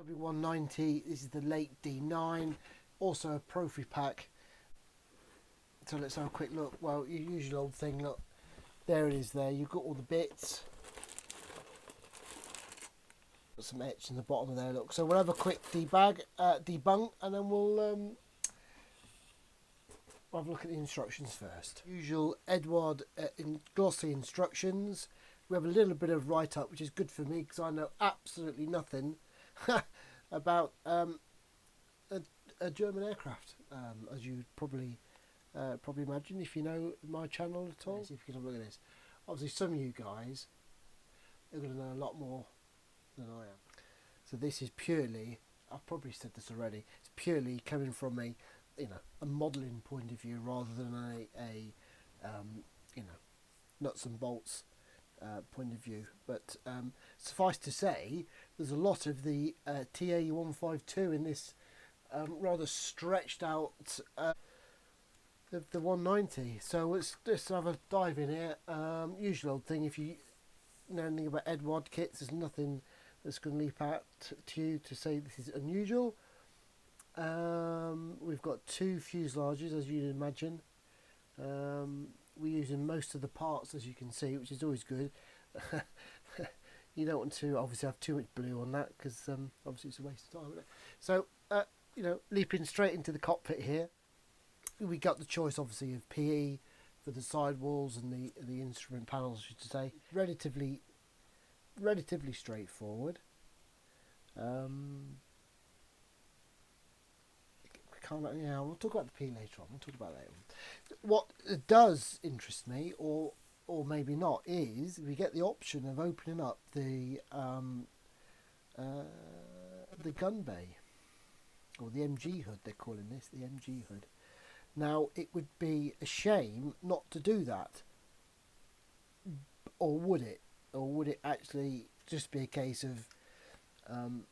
Fw190, this is the late D-9, also a Profi pack. So let's have a quick look. Well, your usual old thing, look, there it is there. You've got all the bits. Got some etch in the bottom of there, look. So we'll have a quick debunk, and then we'll have a look at the instructions first. Usual Eduard glossy instructions. We have a little bit of write-up, which is good for me because I know absolutely nothing about a German aircraft, as you'd probably imagine if you know my channel at all. Let's see if you can have a look at this. Obviously, some of you guys are going to know a lot more than I am. So this is purely, I've probably said this already, it's purely coming from a modelling point of view rather than a nuts and bolts point of view. But suffice to say, there's a lot of the TA152 in this rather stretched out the 190. So let's have a dive in here. Usual old thing, if you know anything about Eduard kits, there's nothing that's going to leap out to you to say this is unusual. We've got two fuselages, as you'd imagine. We're using most of the parts, as you can see, which is always good. You don't want to obviously have too much blue on that because obviously it's a waste of time, isn't it? So leaping straight into the cockpit here, we got the choice obviously of PE for the sidewalls and the instrument panels, I should say. Relatively straightforward. We'll talk about the P later on. We'll talk about that later on. What does interest me, or maybe not, is we get the option of opening up the gun bay, or the MG hood. They're calling this the MG hood. Now, it would be a shame not to do that, or would it? Or would it actually just be a case of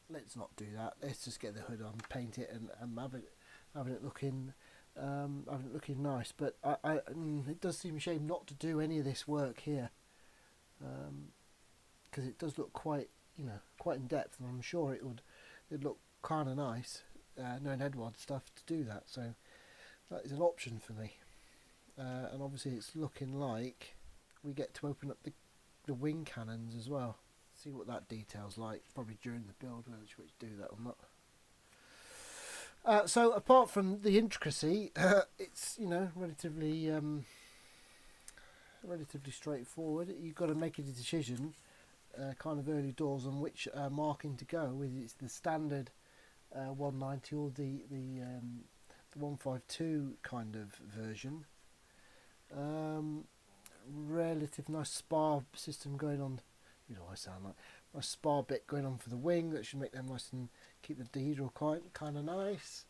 let's not do that. Let's just get the hood on, paint it, and having it looking nice. But it does seem a shame not to do any of this work here, because it does look quite in depth, and I'm sure it'd look kind of nice, knowing Eduard stuff, to do that. So that is an option for me, and obviously it's looking like we get to open up the wing cannons as well. See what that detail's like, probably during the build, whether we do that or not. So apart from the intricacy, it's relatively straightforward. You've got to make a decision kind of early doors on which marking to go with. It's the standard 190 or the 152 kind of version. Relative nice spar system going on. You know what I sound like. Nice spar bit going on for the wing. That should make them nice and keep the dihedral kind of nice.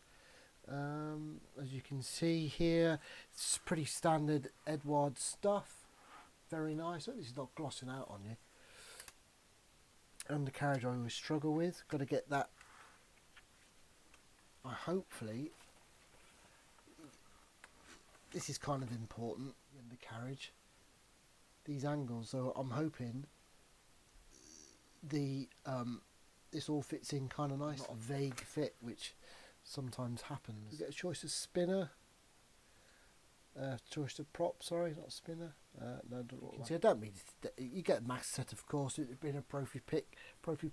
As you can see here, it's pretty standard Eduard stuff. Very nice. At least it's not glossing out on you. Undercarriage I always struggle with. Got to get that. Hopefully, this is kind of important. Undercarriage. These angles. So I'm hoping this all fits in kind of nice. Not a vague fit, which sometimes happens. You get a choice of spinner, choice of prop. Sorry, not spinner. No, see, I don't mean you get a max set, of course. It's been a Profi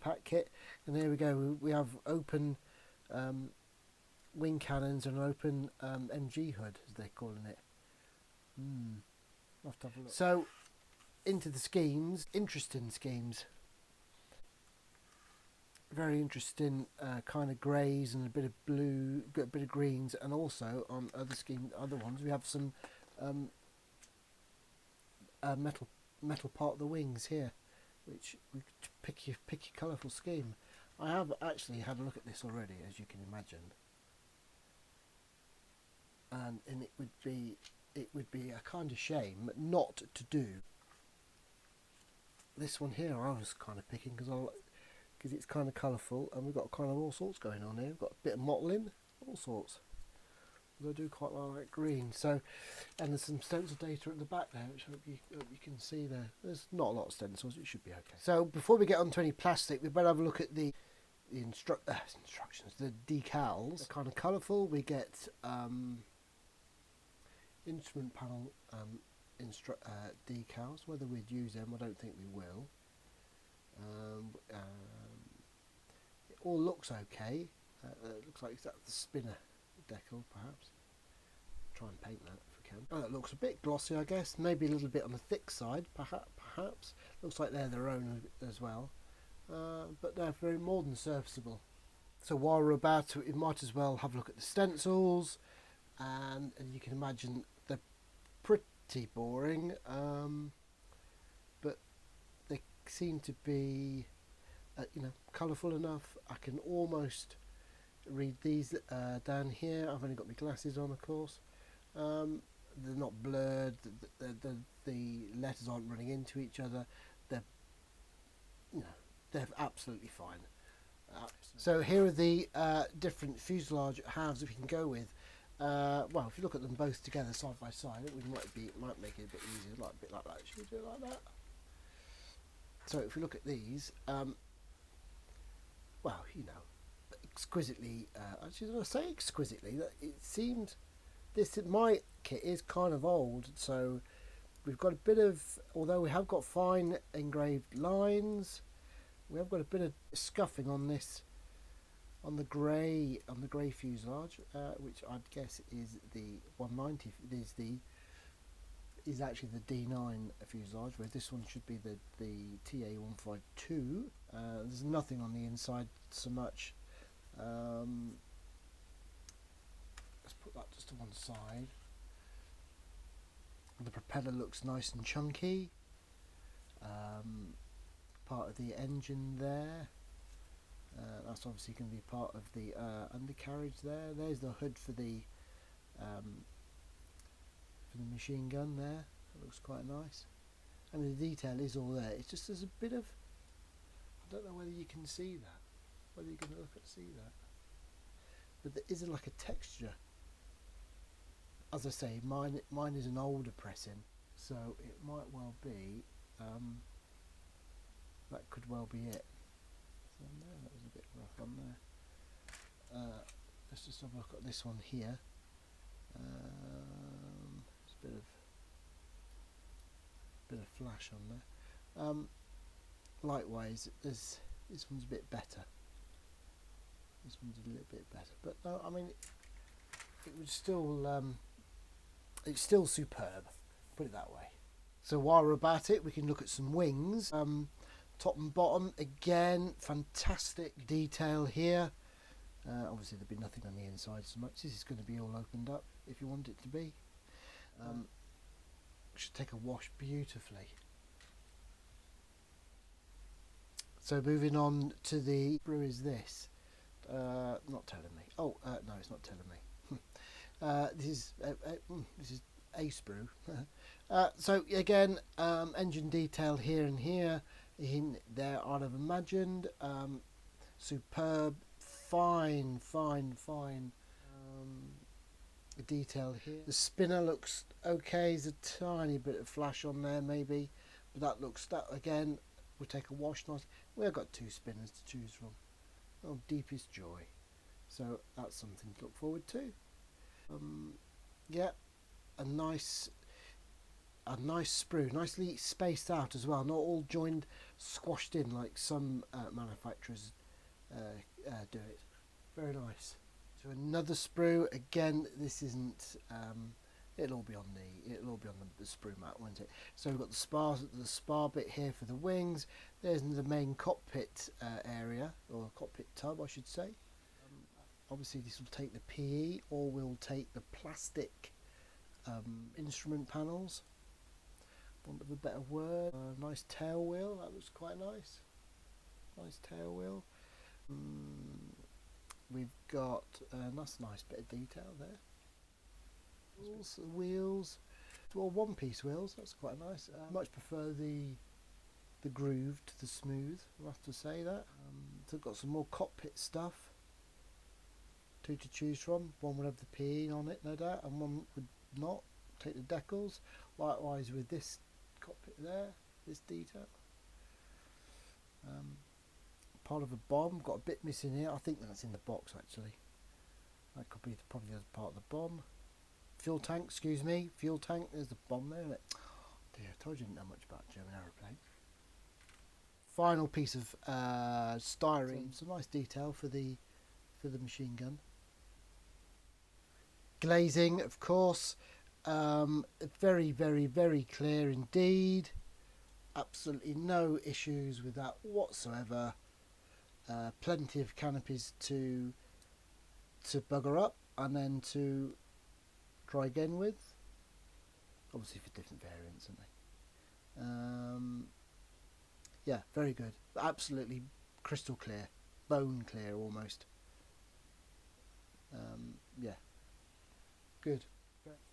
pack kit, and there we go. We have open wing cannons and an open MG hood, as they're calling it. I'll have to have a look. So into the schemes, interesting schemes. Very interesting kind of greys and a bit of blue, a bit of greens, and also on other ones we have some metal part of the wings here, which we pick your colourful scheme. I have actually had a look at this already, as you can imagine, and it would be a kind of shame not to do this one here. I was kind of picking because it's kind of colourful, and we've got kind of all sorts going on here. We've got a bit of mottling, all sorts. I do quite like green. So, and there's some stencil data at the back there, which I hope you can see there. There's not a lot of stencils, it should be okay. So before we get on to any plastic, we better have a look at the the instructions, the decals, are kind of colourful. We get instrument panel decals. Whether we'd use them, I don't think we will. It all looks okay. It looks like that's the spinner decal, perhaps. Try and paint that if we can. It looks a bit glossy, I guess. Maybe a little bit on the thick side, perhaps. Looks like they're their own as well. But they're very more than serviceable. So while we're about it, we might as well have a look at the stencils, and you can imagine they're pretty boring, but they seem to be colourful enough. I can almost read these down here. I've only got my glasses on, of course. They're not blurred. The letters aren't running into each other. They're absolutely fine. So here are the different fuselage halves that we can go with. Well, if you look at them both together side by side, we might make it a bit easier, like a bit like that. Should we do it like that? So if we look at these, well, exquisitely. Actually, did I say exquisitely? It seems my kit is kind of old, so we've got a bit of. Although we have got fine engraved lines, we have got a bit of scuffing on this, on the grey fuselage, which I'd guess is the 190. Is actually the D-9 fuselage, where this one should be the TA152. There's nothing on the inside so much. Let's put that just to one side. The propeller looks nice and chunky. Part of the engine there. That's obviously going to be part of the undercarriage there. There's the hood for the machine gun there. That looks quite nice. I mean, the detail is all there. It's just there's a bit of, I don't know whether you can see that, whether you can see that, but there is like a texture. As I say, mine is an older pressing, so it might well be that could well be it. So there, that was a bit rough on there. Let's just have a look at this one here. There's a bit of flash on there. Likewise, this one's a bit better. This one's a little bit better, but no, I mean, it was still it's still superb. Put it that way. So while we're about it, we can look at some wings. Top and bottom, again, fantastic detail here. Obviously there'll be nothing on the inside so much. This is going to be all opened up if you want it to be. Should take a wash beautifully. So moving on to the Sprue is this. Not telling me. Oh, no, it's not telling me. This is a Sprue. So again, engine detail here and here. In there, I'd have imagined. Superb, fine detail here. The spinner looks okay. There's a tiny bit of flash on there maybe, but that again will take a wash. Nice. We've got two spinners to choose from. Oh, deepest joy. So that's something to look forward to. Yeah, a nice sprue, nicely spaced out as well, not all joined, squashed in like some manufacturers do it. Very nice. So another sprue. Again, this isn't. It'll all be on the sprue mat, won't it? So we've got the spar bit here for the wings. There's the main cockpit area, or cockpit tub, I should say. Obviously, this will take the PE, or we'll take the plastic instrument panels. Want of a better word. Nice tail wheel. That looks quite nice. Nice tail wheel. We've got that's a nice bit of detail there. Wheels, well, one-piece wheels. That's quite nice. Much prefer the groove to the smooth. I'll have to say that. So I've got some more cockpit stuff. Two to choose from. One would have the PE on it, no doubt, and one would not. Take the decals. Likewise with this cockpit there, this detail. part of a bomb. Got a bit missing here. I think that's in the box actually. That could be probably the other part of the bomb. Fuel tank, excuse me. Fuel tank. There's the bomb there. Isn't it? Oh dear, I told you I didn't know much about German aeroplane. Final piece of styrene. Some nice detail for the machine gun. Glazing, of course. Very, very, very clear indeed. Absolutely no issues with that whatsoever. Plenty of canopies to bugger up and then to try again with. Obviously for different variants, aren't they? Yeah, very good. Absolutely crystal clear, bone clear almost. Yeah, good.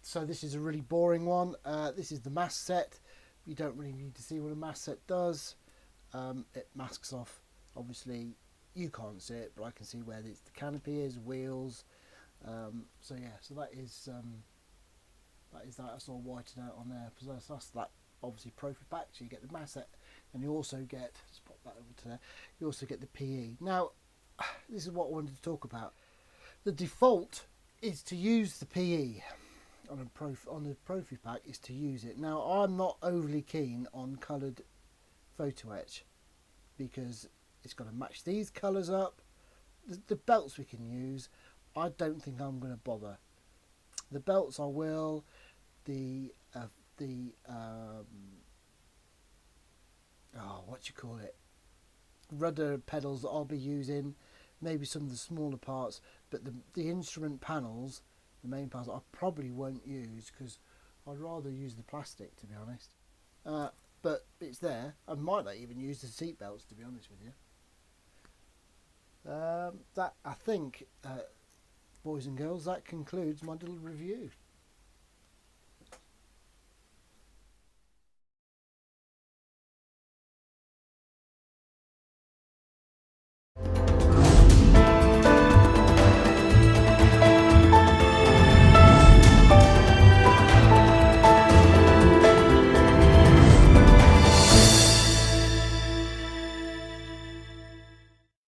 So this is a really boring one. This is the mask set. You don't really need to see what a mask set does. It masks off. Obviously, you can't see it, but I can see where the canopy is, wheels. So yeah, so that is that. That's all whited out on there. So that's that. Obviously, Profi pack. So you get the mask set, and you also get. Let's pop that over to there. You also get the PE. Now, this is what I wanted to talk about. The default is to use the PE on the Profi pack is to use it. Now I'm not overly keen on coloured photo etch because it's got to match these colours up. The belts we can use, I don't think I'm going to bother. The belts I will. What you call it? Rudder pedals that I'll be using. Maybe some of the smaller parts, but the instrument panels, the main parts, I probably won't use because I'd rather use the plastic, to be honest. But it's there. I might not even use the seat belts, to be honest with you. That I think, boys and girls, that concludes my little review.